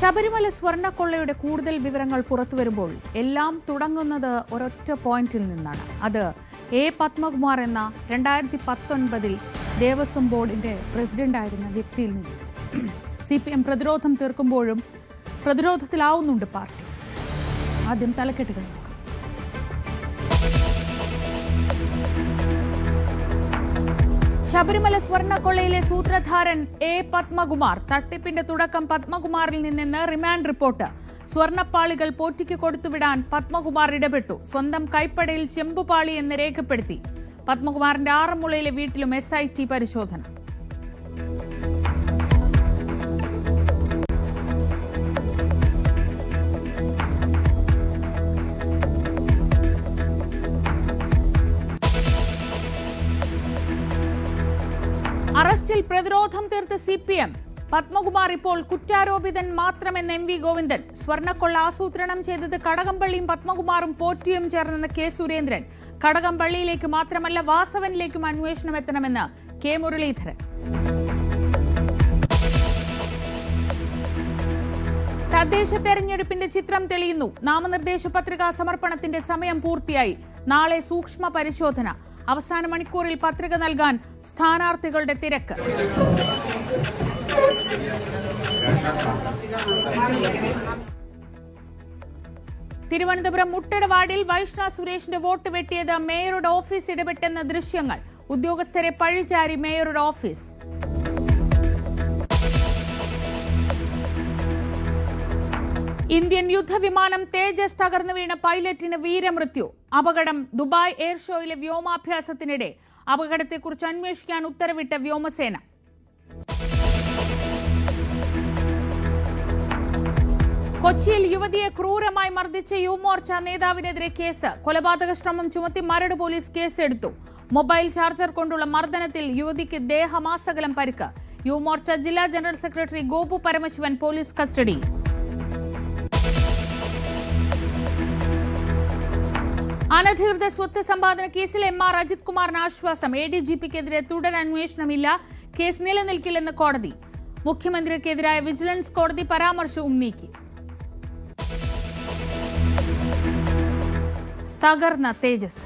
ശബരിമല സ്വർണ്ണക്കൊള്ളയുടെ കൂടുതൽ വിവരങ്ങൾ പുറത്തുവരുമ്പോൾ എല്ലാം തുടങ്ങുന്നത് ഒരൊറ്റ പോയിന്റിൽ നിന്നാണ്. അത് എ പത്മകുമാർ എന്ന 2019 ദേവസ്വം ബോർഡിന്റെ പ്രസിഡന്റായിരുന്ന വ്യക്തിയിൽ നിന്ന്. CPM പ്രതിരോധം തീർക്കുമ്പോഴും പ്രതിരോധത്തിലാവുന്നുണ്ട് പാർട്ടി. ആദ്യം തലക്കെട്ടുകൾ നോക്കാം. ശബരിമല സ്വർണ്ണക്കൊള്ളയിലെ സൂത്രധാരൻ എ പത്മകുമാർ. തട്ടിപ്പിന്റെ തുടക്കം പത്മകുമാറിൽ നിന്നെന്ന് റിമാൻഡ് റിപ്പോർട്ട്. സ്വർണ്ണപ്പാളികൾ പോറ്റിക്ക് കൊടുത്തുവിടാൻ പത്മകുമാർ ഇടപെട്ടു. സ്വന്തം കൈപ്പടയിൽ ചെമ്പുപാളി എന്ന് രേഖപ്പെടുത്തി. പത്മകുമാറിന്റെ ആറന്മുളയിലെ വീട്ടിലും SIT പരിശോധന. അറസ്റ്റിൽ പ്രതിരോധം തീർത്ത് CPM. പത്മകുമാർ ഇപ്പോൾ കുറ്റാരോപിതൻ മാത്രമെന്ന് MV ഗോവിന്ദൻ. സ്വർണ്ണക്കൊള്ള ആസൂത്രണം ചെയ്തത് കടകംപള്ളിയും പത്മകുമാറും പോറ്റിയും ചേർന്നെന്ന് K സുരേന്ദ്രൻ. കടകംപള്ളിയിലേക്ക് മാത്രമല്ല വാസവനിലേക്കും അന്വേഷണം എത്തണമെന്ന് K മുരളീധരൻ. തദ്ദേശ തെരഞ്ഞെടുപ്പിന്റെ ചിത്രം തെളിയുന്നു. നാമനിർദ്ദേശ പത്രികാ സമർപ്പണത്തിന്റെ സമയം പൂർത്തിയായി. നാളെ സൂക്ഷ്മ പരിശോധന. അവസാന മണിക്കൂറിൽ പത്രിക നൽകാൻ സ്ഥാനാർത്ഥികളുടെ തിരക്ക്. തിരുവനന്തപുരം മുട്ടട വാർഡിൽ വൈഷ്ണ സുരേഷിന്റെ വോട്ട് വെട്ടിയത് മേയറുടെ ഓഫീസ് ഇടപെട്ടെന്ന ദൃശ്യങ്ങൾ. ഉദ്യോഗസ്ഥരെ പഴിചാരി മേയറുടെ ഓഫീസ്. ഇന്ത്യൻ യുദ്ധവിമാനം തേജസ് തകർന്നു വീണ പൈലറ്റിന് വീരമൃത്യു. അപകടം ദുബായ് എയർ ഷോയിലെ വ്യോമാഭ്യാസത്തിനിടെ. അപകടത്തെക്കുറിച്ച് അന്വേഷിക്കാൻ ഉത്തരവിട്ട വ്യോമസേന. കൊച്ചിയിൽ യുവതിയെ ക്രൂരമായി മർദ്ദിച്ച യുവമോർച്ച നേതാവിനെതിരെ കേസ്. കൊലപാതക ശ്രമം ചുമത്തി മരട് പോലീസ് കേസെടുത്തു. മൊബൈൽ ചാർജർ കൊണ്ടുള്ള മർദ്ദനത്തിൽ യുവതിക്ക് ദേഹമാസകലം പരിക്ക്. യുവമോർച്ച ജില്ലാ general secretary Gopu Paramasivan police കസ്റ്റഡിയിൽ. അനധികൃത സ്വത്ത് സമ്പാദന കേസിൽ MR അജിത് കുമാറിന് ആശ്വാസം. ADGPക്കെതിരെ തുടരന്വേഷണമില്ല. കേസ് നിലനിൽക്കില്ലെന്ന് കോടതി. മുഖ്യമന്ത്രിക്കെതിരായ വിജിലൻസ് കോടതി പരാമർശവും നീക്കി. തകർന്ന തേജസ്.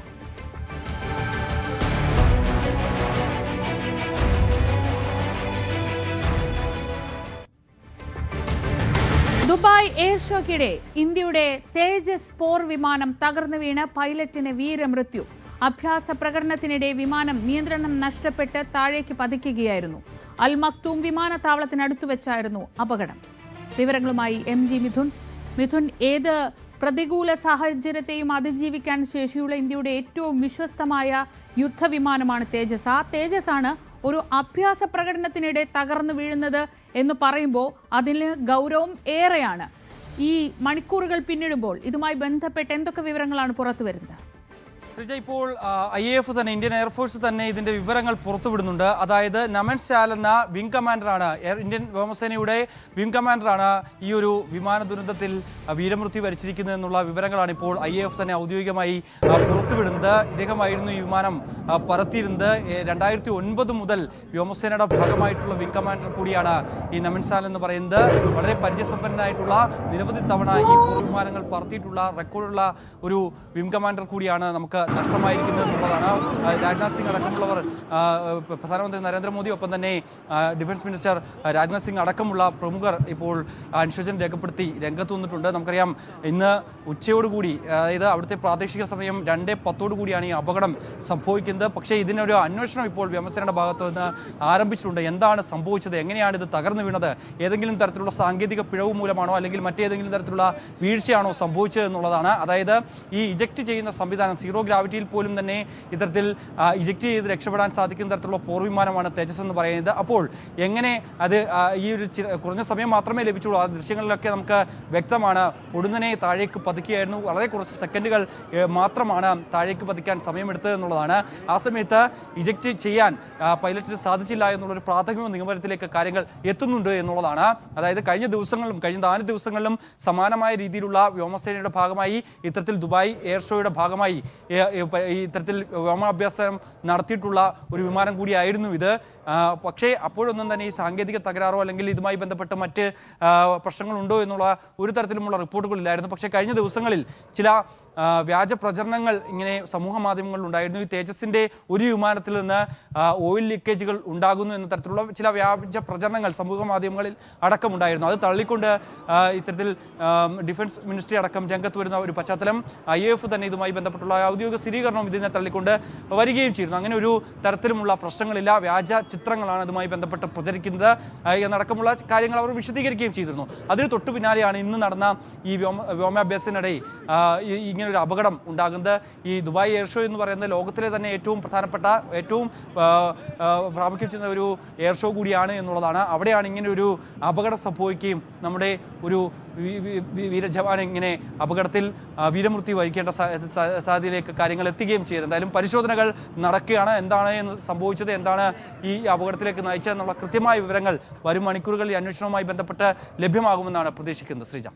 ദുബായ് എയർ ഷോയ്ക്കിടെ ഇന്ത്യയുടെ തേജസ് പോർ വിമാനം തകർന്നു വീണ് പൈലറ്റിന് വീരമൃത്യു. അഭ്യാസ പ്രകടനത്തിനിടെ വിമാനം നിയന്ത്രണം നഷ്ടപ്പെട്ട് താഴേക്ക് പതിക്കുകയായിരുന്നു. അൽ മക്തൂം വിമാനത്താവളത്തിനടുത്തു വെച്ചായിരുന്നു അപകടം. വിവരങ്ങളുമായി MG മിഥുൻ. മിഥുൻ, ഏത് പ്രതികൂല സാഹചര്യത്തെയും അതിജീവിക്കാൻ ശേഷിയുള്ള ഇന്ത്യയുടെ ഏറ്റവും വിശ്വസ്തമായ യുദ്ധവിമാനമാണ് തേജസ്. ആ തേജസ് ആണ് ഒരു അഭ്യാസ പ്രകടനത്തിനിടെ തകർന്നു വീഴുന്നത് എന്ന് പറയുമ്പോൾ അതിന് ഗൗരവം ഏറെയാണ്. ഈ മണിക്കൂറുകൾ പിന്നിടുമ്പോൾ ഇതുമായി ബന്ധപ്പെട്ട് എന്തൊക്കെ വിവരങ്ങളാണ് പുറത്തു വരുന്നത്? ശ്രീജ, ഇപ്പോൾ IAF തന്നെ, ഇന്ത്യൻ എയർഫോഴ്സ് തന്നെ ഇതിന്റെ വിവരങ്ങൾ പുറത്തുവിടുന്നുണ്ട്. അതായത് നമൻ ശാൽ എന്ന വിംഗ് കമാൻഡറാണ്, ഇന്ത്യൻ വ്യോമസേനയുടെ വിംഗ് കമാൻഡറാണ് ഈ ഒരു വിമാന ദുരന്തത്തിൽ വീരമൃത്യു വരിച്ചിരിക്കുന്നത് എന്നുള്ള വിവരങ്ങളാണ് ഇപ്പോൾ IAF തന്നെ ഔദ്യോഗികമായി പുറത്തുവിടുന്നത്. ഇദ്ദേഹമായിരുന്നു ഈ വിമാനം പറത്തിയിരുന്നത്. 2009 മുതൽ വ്യോമസേനയുടെ ഭാഗമായിട്ടുള്ള വിംഗ് കമാൻഡർ കൂടിയാണ് ഈ നമൻ ശാൽ എന്ന് പറയുന്നത്. വളരെ പരിചയസമ്പന്നനായിട്ടുള്ള, നിരവധി തവണ ഈ വിമാനങ്ങൾ പറത്തിയിട്ടുള്ള റെക്കോർഡുള്ള ഒരു വിംഗ് കമാൻഡർ കൂടിയാണ് നമുക്ക് നഷ്ടമായിരിക്കുന്നത് എന്നുള്ളതാണ്. രാജ്നാഥ് സിംഗ് അടക്കമുള്ളവർ, പ്രധാനമന്ത്രി നരേന്ദ്രമോദി, ഒപ്പം തന്നെ ഡിഫൻസ് മിനിസ്റ്റർ രാജ്നാഥ് സിംഗ് അടക്കമുള്ള പ്രമുഖർ ഇപ്പോൾ അനുശോചനം രേഖപ്പെടുത്തി രംഗത്ത് വന്നിട്ടുണ്ട്. നമുക്കറിയാം, ഇന്ന് ഉച്ചയോടുകൂടി, അതായത് അവിടുത്തെ പ്രാദേശിക സമയം 2:10 കൂടിയാണ് ഈ അപകടം സംഭവിക്കുന്നത്. പക്ഷേ ഇതിനൊരു അന്വേഷണം ഇപ്പോൾ വ്യോമസേനയുടെ ഭാഗത്ത് നിന്ന് ആരംഭിച്ചിട്ടുണ്ട്. എന്താണ് സംഭവിച്ചത്, എങ്ങനെയാണ് ഇത് തകർന്നു വീണത്, ഏതെങ്കിലും തരത്തിലുള്ള സാങ്കേതിക പിഴവ് മൂലമാണോ അല്ലെങ്കിൽ മറ്റേതെങ്കിലും തരത്തിലുള്ള വീഴ്ചയാണോ സംഭവിച്ചത് എന്നുള്ളതാണ്. അതായത് ഈ ഇജക്റ്റ് ചെയ്യുന്ന സംവിധാനം, സീറോ ഗ്രാവിറ്റിയിൽ പോലും തന്നെ ഇത്തരത്തിൽ ഇജക്റ്റ് ചെയ്ത് രക്ഷപ്പെടാൻ സാധിക്കുന്ന തരത്തിലുള്ള പോർവിമാനമാണ് തേജസ് എന്ന് പറയുന്നത്. അപ്പോൾ എങ്ങനെ അത് ഈ ഒരു കുറഞ്ഞ സമയം മാത്രമേ ലഭിച്ചുള്ളൂ. ആ ദൃശ്യങ്ങളിലൊക്കെ നമുക്ക് വ്യക്തമാണ്. പൊടുന്നനെ താഴേക്ക് പതിക്കുകയായിരുന്നു. വളരെ കുറച്ച് സെക്കൻഡുകൾ മാത്രമാണ് താഴേക്ക് പതിക്കാൻ സമയമെടുത്തത് എന്നുള്ളതാണ്. ആ സമയത്ത് ഇജക്റ്റ് ചെയ്യാൻ പൈലറ്റിന് സാധിച്ചില്ല എന്നുള്ളൊരു പ്രാഥമിക നിഗമനത്തിലേക്ക് കാര്യങ്ങൾ എത്തുന്നുണ്ട് എന്നുള്ളതാണ്. അതായത് കഴിഞ്ഞ 4 ദിവസങ്ങളിലും സമാനമായ രീതിയിലുള്ള വ്യോമസേനയുടെ ഭാഗമായി ഇത്തരത്തിൽ ദുബായ് എയർ ഷോയുടെ ഭാഗമായി ഇത്തരത്തിൽ വ്യോമാഭ്യാസം നടത്തിയിട്ടുള്ള ഒരു വിമാനം കൂടിയായിരുന്നു ഇത്. പക്ഷേ അപ്പോഴൊന്നും തന്നെ ഈ സാങ്കേതിക തകരാറോ അല്ലെങ്കിൽ ഇതുമായി ബന്ധപ്പെട്ട് മറ്റ് പ്രശ്നങ്ങളുണ്ടോ എന്നുള്ള ഒരു തരത്തിലുമുള്ള റിപ്പോർട്ടുകളില്ലായിരുന്നു. പക്ഷേ കഴിഞ്ഞ ദിവസങ്ങളിൽ ചില വ്യാജ പ്രചരണങ്ങൾ ഇങ്ങനെ സമൂഹ മാധ്യമങ്ങളിൽ ഉണ്ടായിരുന്നു. ഈ തേജസിൻ്റെ ഒരു വിമാനത്തിൽ നിന്ന് ഓയിൽ ലീക്കേജുകൾ ഉണ്ടാകുന്നു എന്ന തരത്തിലുള്ള ചില വ്യാജ പ്രചരണങ്ങൾ സമൂഹ മാധ്യമങ്ങളിൽ അടക്കമുണ്ടായിരുന്നു. അത് തള്ളിക്കൊണ്ട് ഇത്തരത്തിൽ ഡിഫൻസ് മിനിസ്ട്രി അടക്കം രംഗത്ത് വരുന്ന ഒരു പശ്ചാത്തലം IAF തന്നെ ഇതുമായി ബന്ധപ്പെട്ടുള്ള ഔദ്യോഗിക സ്ഥിരീകരണവും ഇതിനെ തള്ളിക്കൊണ്ട് വരികയും ചെയ്യുന്നു. അങ്ങനെ ഒരു തരത്തിലുമുള്ള പ്രശ്നങ്ങളില്ല, വ്യാജ ചിത്രങ്ങളാണ് ഇതുമായി ബന്ധപ്പെട്ട് പ്രചരിക്കുന്നത് എന്നടക്കമുള്ള കാര്യങ്ങൾ അവർ വിശദീകരിക്കുകയും ചെയ്തിരുന്നു. അതിന് തൊട്ടു പിന്നാലെയാണ് ഇന്ന് നടന്ന ഈ വ്യോമാഭ്യാസത്തിനിടെ ഇങ്ങനൊരു അപകടം ഉണ്ടാകുന്നത്. ഈ ദുബായ് എയർ ഷോ എന്ന് പറയുന്നത് ലോകത്തിലെ തന്നെ ഏറ്റവും പ്രധാനപ്പെട്ട ഏറ്റവും പ്രാമുഖ്യം ചെയ്യുന്ന ഒരു എയർ ഷോ കൂടിയാണ് എന്നുള്ളതാണ്. അവിടെയാണ് ഇങ്ങനെ ഒരു അപകടം സംഭവിക്കുകയും നമ്മുടെ ഒരു വീരജവാൻ ഇങ്ങനെ അപകടത്തിൽ വീരമൃത്യു വരിക്കേണ്ട സാധ്യതയിലേക്ക് കാര്യങ്ങൾ എത്തുകയും ചെയ്തത്. എന്തായാലും പരിശോധനകൾ നടക്കുകയാണ്. എന്താണ് എന്ന് സംഭവിച്ചത്, എന്താണ് ഈ അപകടത്തിലേക്ക് നയിച്ചതെന്നുള്ള കൃത്യമായ വിവരങ്ങൾ വരും മണിക്കൂറുകളിൽ അന്വേഷണവുമായി ബന്ധപ്പെട്ട് ലഭ്യമാകുമെന്നാണ് പ്രതീക്ഷിക്കുന്നത്. ശ്രീജ.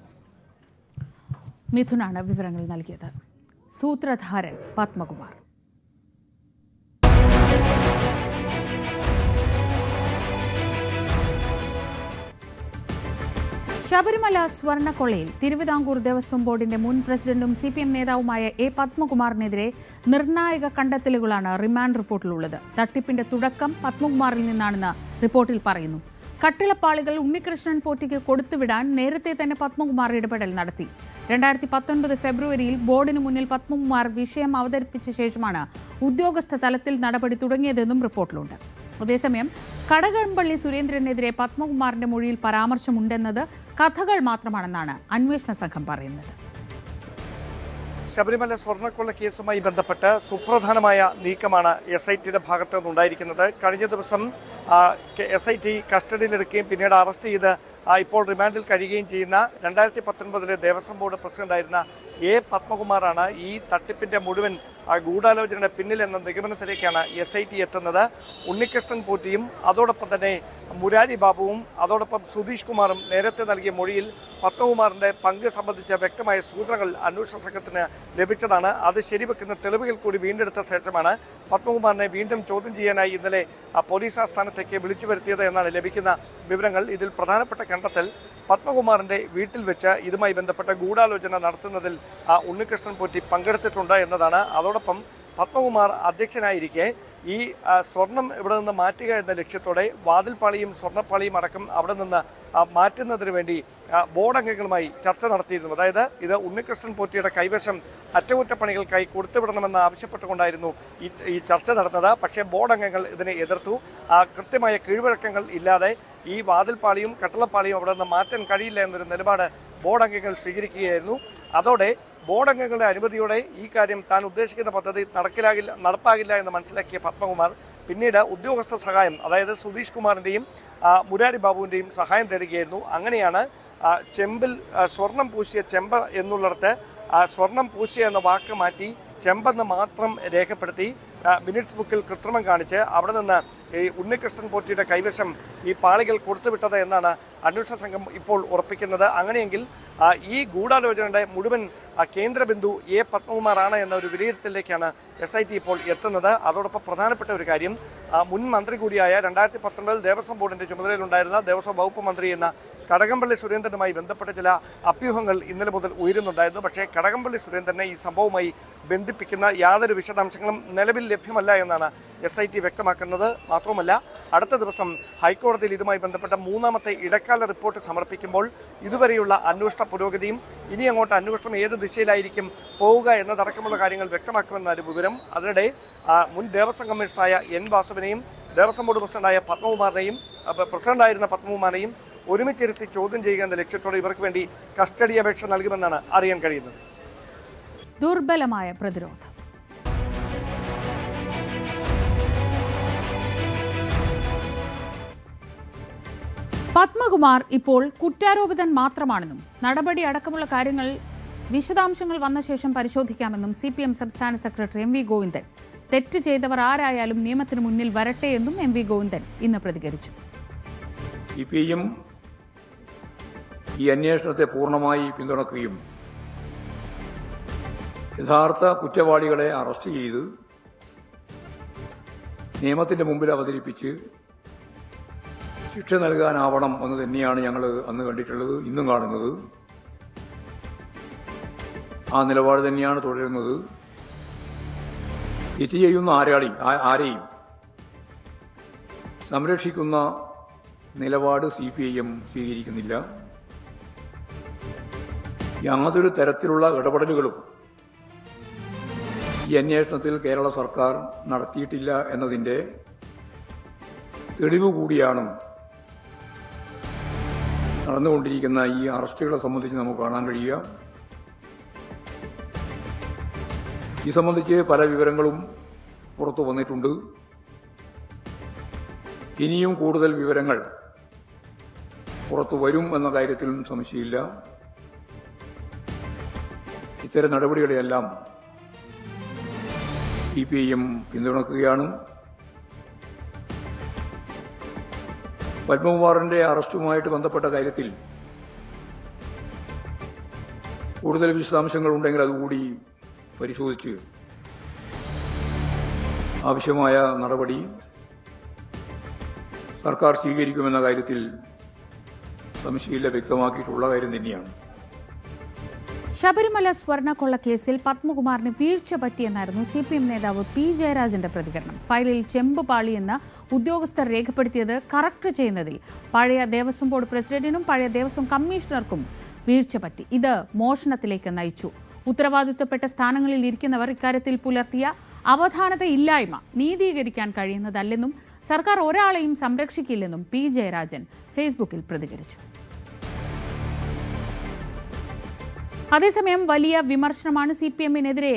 മിഥുനാണ് വിവരങ്ങൾ നൽകിയത്. സൂത്രധാരൻ പത്മകുമാർ. ശബരിമല സ്വർണ്ണക്കൊള്ളയിൽ തിരുവിതാംകൂർ ദേവസ്വം ബോർഡിന്റെ മുൻ പ്രസിഡന്റും CPM നേതാവുമായ A. പത്മകുമാറിനെതിരെ നിർണായക കണ്ടെത്തലുകളാണ് റിമാൻഡ് റിപ്പോർട്ടിലുള്ളത്. തട്ടിപ്പിന്റെ തുടക്കം പത്മകുമാറിൽ നിന്നാണെന്ന് റിപ്പോർട്ടിൽ പറയുന്നു. കട്ടിളപ്പാളികൾ ഉണ്ണികൃഷ്ണൻ പോറ്റിക്ക് കൊടുത്തുവിടാൻ നേരത്തെ തന്നെ പത്മകുമാർ ഇടപെടൽ നടത്തി. 2019 ഫെബ്രുവരിയിൽ ബോർഡിന് മുന്നിൽ പത്മകുമാർ വിഷയം അവതരിപ്പിച്ച ശേഷമാണ് ഉദ്യോഗസ്ഥ തലത്തിൽ നടപടി തുടങ്ങിയതെന്നും റിപ്പോർട്ടിലുണ്ട്. അതേസമയം കടകംപള്ളി സുരേന്ദ്രനെതിരെ പത്മകുമാറിന്റെ മൊഴിയിൽ പരാമർശമുണ്ടെന്നത് കഥകൾ മാത്രമാണെന്നാണ് അന്വേഷണ സംഘം പറയുന്നത്. ശബരിമല സ്വർണ്ണക്കൊള്ള കേസുമായി ബന്ധപ്പെട്ട് സുപ്രധാനമായ നീക്കമാണ് SITയുടെ ഭാഗത്തു നിന്നുണ്ടായിരിക്കുന്നത്. കഴിഞ്ഞ ദിവസം SIT കസ്റ്റഡിയിലെടുക്കുകയും പിന്നീട് അറസ്റ്റ് ചെയ്ത് ഇപ്പോൾ റിമാൻഡിൽ കഴിയുകയും ചെയ്യുന്ന 2019 ദേവസ്വം ബോർഡ് പ്രസിഡന്റായിരുന്ന A. പത്മകുമാറാണ് ഈ തട്ടിപ്പിന്റെ മുഴുവൻ ഗൂഢാലോചനയുടെ പിന്നിൽ എന്ന നിഗമനത്തിലേക്കാണ് SIT എത്തുന്നത്. ഉണ്ണികൃഷ്ണൻ പോറ്റിയും അതോടൊപ്പം തന്നെ മുരാരി ബാബുവും അതോടൊപ്പം സുധീഷ് കുമാറും നേരത്തെ നൽകിയ മൊഴിയിൽ പത്മകുമാറിന്റെ പങ്ക് സംബന്ധിച്ച വ്യക്തമായ സൂചനകൾ അന്വേഷണ സംഘത്തിന് ലഭിച്ചതാണ്. അത് ശരിവെക്കുന്ന തെളിവുകൾ കൂടി വീണ്ടെടുത്ത ശേഷമാണ് പത്മകുമാറിനെ വീണ്ടും ചോദ്യം ചെയ്യാനായി ഇന്നലെ പോലീസ് ആസ്ഥാനത്തേക്ക് വിളിച്ചു വരുത്തിയത് എന്നാണ് ലഭിക്കുന്ന വിവരങ്ങൾ. ഇതിൽ പ്രധാനപ്പെട്ട കണ്ടെത്തൽ പത്മകുമാറിന്റെ വീട്ടിൽ വെച്ച് ഇതുമായി ബന്ധപ്പെട്ട ഗൂഢാലോചന നടത്തുന്നതിൽ ഉണ്ണികൃഷ്ണൻ പോറ്റി പങ്കെടുത്തിട്ടുണ്ട് എന്നതാണ്. അതോടൊപ്പം പത്മകുമാർ അധ്യക്ഷനായിരിക്കെ ഈ സ്വർണം ഇവിടെ നിന്ന് മാറ്റുക എന്ന ലക്ഷ്യത്തോടെ വാതിൽപ്പാളിയും സ്വർണ്ണപ്പാളിയും അടക്കം അവിടെ നിന്ന് മാറ്റുന്നതിന് വേണ്ടി ബോർഡ് അംഗങ്ങളുമായി ചർച്ച നടത്തിയിരുന്നു. അതായത് ഇത് ഉണ്ണികൃഷ്ണൻ പോറ്റിയുടെ കൈവശം അറ്റകുറ്റപ്പണികൾക്കായി കൊടുത്തുവിടണമെന്ന് ആവശ്യപ്പെട്ടുകൊണ്ടായിരുന്നു ഈ ചർച്ച നടന്നത്. പക്ഷേ ബോർഡ് അംഗങ്ങൾ ഇതിനെ എതിർത്തു. കൃത്യമായ കീഴ്വഴക്കങ്ങൾ ഇല്ലാതെ ഈ വാതിൽപ്പാളിയും കട്ടളപ്പാളിയും അവിടെ നിന്ന് മാറ്റാൻ കഴിയില്ല എന്നൊരു നിലപാട് ബോർഡ് അംഗങ്ങൾ സ്വീകരിക്കുകയായിരുന്നു. അതോടെ ബോർഡ് അംഗങ്ങളുടെ അനുമതിയോടെ ഈ കാര്യം താൻ ഉദ്ദേശിക്കുന്ന പദ്ധതി നടപ്പാകില്ല എന്ന് മനസ്സിലാക്കിയ പത്മകുമാർ പിന്നീട് ഉദ്യോഗസ്ഥ സഹായം, അതായത് സുധീഷ് കുമാറിൻ്റെയും മുരാരി ബാബുവിൻ്റെയും സഹായം തേടുകയായിരുന്നു. അങ്ങനെയാണ് ചെമ്പിൽ സ്വർണം പൂശിയ ചെമ്പ് എന്നുള്ളിടത്ത് സ്വർണം പൂശിയ എന്ന വാക്ക് മാറ്റി ചെമ്പെന്ന് മാത്രം രേഖപ്പെടുത്തി മിനിറ്റ്സ് ബുക്കിൽ കൃത്രിമം കാണിച്ച് അവിടെ നിന്ന് ഈ ഉണ്ണികൃഷ്ണൻ പോറ്റിയുടെ കൈവശം ഈ പാളികൾ കൊടുത്തുവിട്ടത് എന്നാണ് അന്വേഷണ സംഘം ഇപ്പോൾ ഉറപ്പിക്കുന്നത്. അങ്ങനെയെങ്കിൽ ഈ ഗൂഢാലോചനയുടെ മുഴുവൻ കേന്ദ്രബിന്ദു A. പത്മകുമാറാണ് എന്ന ഒരു വിലയിരുത്തലിലേക്കാണ് SIT ഇപ്പോൾ എത്തുന്നത്. അതോടൊപ്പം പ്രധാനപ്പെട്ട ഒരു കാര്യം, മുൻ മന്ത്രി കൂടിയായ 2019 ദേവസ്വം ബോർഡിന്റെ ചുമതലയിലുണ്ടായിരുന്ന ദേവസ്വം വകുപ്പ് മന്ത്രി എന്ന കടകംപള്ളി സുരേന്ദ്രനുമായി ബന്ധപ്പെട്ട ചില അഭ്യൂഹങ്ങൾ ഇന്നലെ മുതൽ ഉയരുന്നുണ്ടായിരുന്നു. പക്ഷേ കടകംപള്ളി സുരേന്ദ്രനെ ഈ സംഭവവുമായി ബന്ധിപ്പിക്കുന്ന യാതൊരു വിശദാംശങ്ങളും നിലവിൽ ലഭ്യമല്ല എന്നാണ് SIT വ്യക്തമാക്കുന്നത്. മാത്രമല്ല അടുത്ത ദിവസം ഹൈക്കോടതിയിൽ ഇതുമായി ബന്ധപ്പെട്ട മൂന്നാമത്തെ ഇടക്കാല റിപ്പോർട്ട് സമർപ്പിക്കുമ്പോൾ ഇതുവരെയുള്ള അന്വേഷണ പുരോഗതിയും ഇനി അങ്ങോട്ട് അന്വേഷണം ഏത് ദിശയിലായിരിക്കും പോവുക എന്നതടക്കമുള്ള കാര്യങ്ങൾ വ്യക്തമാക്കുമെന്നാണ് വിവരം. അതിനിടെ മുൻ ദേവസ്വം കമ്മീഷണറായ N. വാസുവിനെയും ദേവസ്വം ബോർഡ് പ്രസിഡന്റായിരുന്ന പത്മകുമാറിനെയും ഒരുമിച്ചിരുത്തി ചോദ്യം ചെയ്യുക എന്ന ലക്ഷ്യത്തോടെ ഇവർക്ക് വേണ്ടി കസ്റ്റഡി അപേക്ഷ നൽകുമെന്നാണ് അറിയാൻ കഴിയുന്നത്. ദുർബലമായ പ്രതിരോധം. പത്മകുമാർ ഇപ്പോൾ കുറ്റാരോപിതൻ മാത്രമാണെന്നും നടപടി അടക്കമുള്ള കാര്യങ്ങൾ വിശദാംശങ്ങൾ വന്ന ശേഷം പരിശോധിക്കാമെന്നും CPM സംസ്ഥാന സെക്രട്ടറി MV ഗോവിന്ദൻ. തെറ്റ് ചെയ്തവർ ആരായാലും നിയമത്തിന് മുന്നിൽ വരട്ടെ എന്നും MV ഗോവിന്ദൻ ഇന്ന് പ്രതികരിച്ചു. CPM ഈ അന്വേഷണത്തെ പൂർണ്ണമായി പിന്തുണക്കുകയും യഥാർത്ഥ കുറ്റവാളികളെ അറസ്റ്റ് ചെയ്ത് നിയമത്തിന്റെ മുമ്പിൽ അവതരിപ്പിച്ച് ശിക്ഷ നൽകാനാവണം എന്ന് തന്നെയാണ് ഞങ്ങൾ അന്ന് കണ്ടിട്ടുള്ളത്, ഇന്നും കാണുന്നത്. ആ നിലപാട് തന്നെയാണ് തുടരുന്നത്. തെറ്റ് ചെയ്യുന്ന ആരെയും സംരക്ഷിക്കുന്ന നിലപാട് CPIM സ്വീകരിക്കുന്നില്ല. യാതൊരു തരത്തിലുള്ള ഇടപെടലുകളും ഈ അന്വേഷണത്തിൽ കേരള സർക്കാർ നടത്തിയിട്ടില്ല എന്നതിന്റെ തെളിവ് കൂടിയാണ് നടന്നുകൊണ്ടിരിക്കുന്ന ഈ അറസ്റ്റുകളെ സംബന്ധിച്ച് നമുക്ക് കാണാൻ കഴിയുക. ഈ സംബന്ധിച്ച് പല വിവരങ്ങളും പുറത്തു വന്നിട്ടുണ്ട്. ഇനിയും കൂടുതൽ വിവരങ്ങൾ പുറത്തു വരും എന്ന കാര്യത്തിലും സംശയമില്ല. ഇത്തരം നടപടികളെയെല്ലാം CPIM പിന്തുണക്കുകയാണ്. പത്മകുമാറിന്റെ അറസ്റ്റുമായിട്ട് ബന്ധപ്പെട്ട കാര്യത്തിൽ കൂടുതൽ വിശദാംശങ്ങൾ ഉണ്ടെങ്കിൽ അതുകൂടി പരിശോധിച്ച് ആവശ്യമായ നടപടി സർക്കാർ സ്വീകരിക്കുമെന്ന കാര്യത്തിൽ സംശയമില്ല, വ്യക്തമാക്കിയിട്ടുള്ള കാര്യം തന്നെയാണ്. ശബരിമല സ്വർണ്ണക്കൊള്ള കേസിൽ പത്മകുമാറിന് വീഴ്ച പറ്റിയെന്നായിരുന്നു CPM നേതാവ് P. ജയരാജന്റെ പ്രതികരണം. ഫയലിൽ ചെമ്പ് പാളിയെന്ന് ഉദ്യോഗസ്ഥർ രേഖപ്പെടുത്തിയത് കറക്റ്റ് ചെയ്യുന്നതിൽ പഴയ ദേവസ്വം ബോർഡ് പ്രസിഡന്റിനും പഴയ ദേവസ്വം കമ്മീഷണർക്കും വീഴ്ച പറ്റി. ഇത് മോഷണത്തിലേക്ക് നയിച്ചു. ഉത്തരവാദിത്വപ്പെട്ട സ്ഥാനങ്ങളിൽ ഇരിക്കുന്നവർ ഇക്കാര്യത്തിൽ പുലർത്തിയ അവധാനതയില്ലായ്മ നീതീകരിക്കാൻ കഴിയുന്നതല്ലെന്നും സർക്കാർ ഒരാളെയും സംരക്ഷിക്കില്ലെന്നും P. ജയരാജൻ ഫേസ്ബുക്കിൽ പ്രതികരിച്ചു. അതേസമയം വലിയ വിമർശനമാണ് CPM-നെതിരെ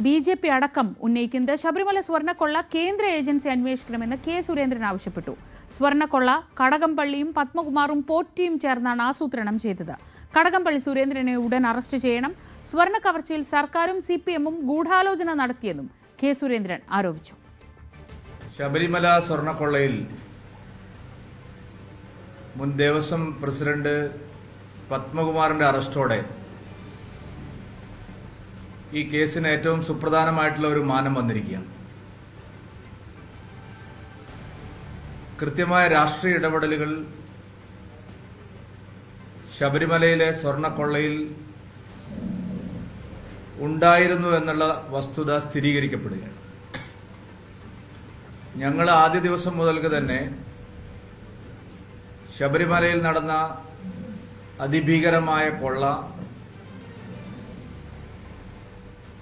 BJP അടക്കം ഉന്നയിക്കുന്നത്. ശബരിമല സ്വർണ്ണക്കൊള്ള കേന്ദ്ര ഏജൻസി അന്വേഷിക്കണമെന്ന് K. സുരേന്ദ്രൻ ആവശ്യപ്പെട്ടു. സ്വർണ്ണക്കൊള്ള കടകംപള്ളിയും പത്മകുമാറും പോറ്റിയും ചേർന്നാണ് ആസൂത്രണം ചെയ്തത്. കടകംപള്ളി സുരേന്ദ്രനെ ഉടൻ അറസ്റ്റ് ചെയ്യണം. സ്വർണ്ണ കവർച്ചയിൽ സർക്കാരും CPM-ഉം ഗൂഢാലോചന നടത്തിയെന്നും K. സുരേന്ദ്രൻ ആരോപിച്ചു. ശബരിമല സ്വർണ്ണക്കൊള്ളയിൽ മുൻ ദേവസ്വം പ്രസിഡന്റ് പത്മകുമാറിന്റെ അറസ്റ്റോടെ ഈ കേസിന് ഏറ്റവും സുപ്രധാനമായിട്ടുള്ള ഒരു മാനം വന്നിരിക്കുകയാണ്. കൃത്യമായ രാഷ്ട്രീയ ഇടപെടലുകൾ ശബരിമലയിലെ സ്വർണ്ണക്കൊള്ളയിൽ ഉണ്ടായിരുന്നു എന്നുള്ള വസ്തുത സ്ഥിരീകരിക്കപ്പെടുകയാണ്. ഞങ്ങൾ ആദ്യ ദിവസം മുതൽക്ക് തന്നെ ശബരിമലയിൽ നടന്ന അതിഭീകരമായ കൊള്ള